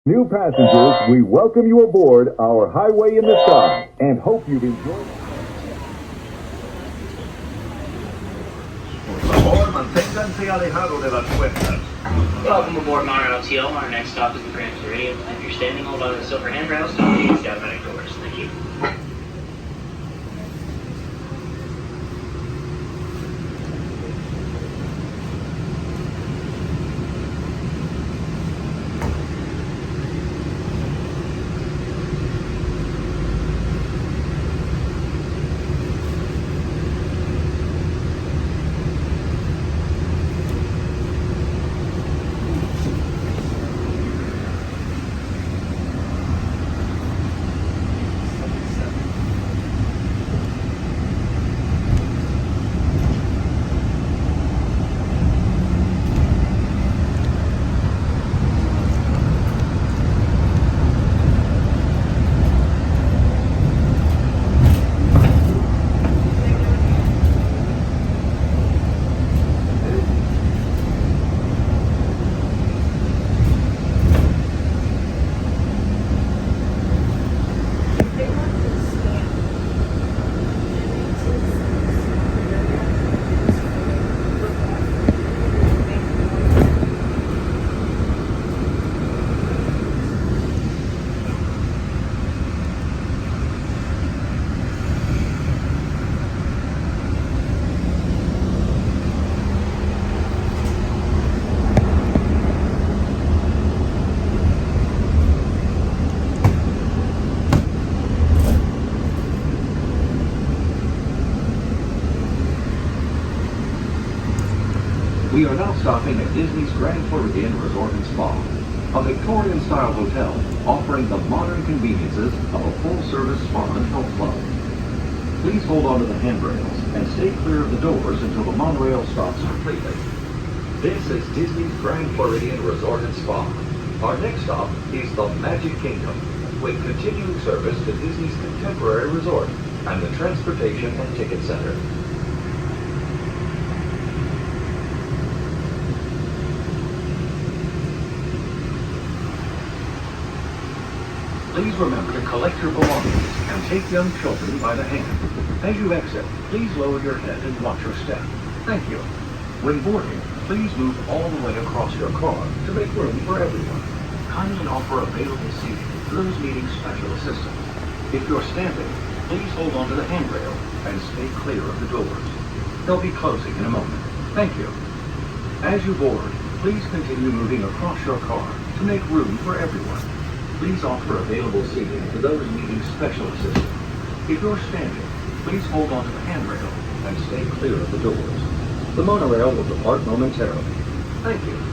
New passengers, we welcome you aboard our Highway in the Sky and hope you've enjoyed. Por favor, manténganse alejados de las puertas. Welcome aboard Monorail TL. Our next stop is the Grand Floridian. If you're standing, hold on to the silver handrails to use the automatic doors. Thank you. We are now stopping at Disney's Grand Floridian Resort and Spa, a Victorian-style hotel offering the modern conveniences of a full-service spa and health club. Please hold on to the handrails and stay clear of the doors until the monorail stops completely. This is Disney's Grand Floridian Resort and Spa. Our next stop is the Magic Kingdom, with continuing service to Disney's Contemporary Resort and the Transportation and Ticket Center. Please remember to collect your belongings and take young children by the hand. As you exit, please lower your head and watch your step. Thank you. When boarding, please move all the way across your car to make room for everyone. Kindly offer available seating to those needing special assistance. If you're standing, please hold on to the handrail and stay clear of the doors. They'll be closing in a moment. Thank you. As you board, please continue moving across your car to make room for everyone. Please offer available seating to those needing special assistance. If you're standing, please hold on to the handrail and stay clear of the doors. The monorail will depart momentarily. Thank you.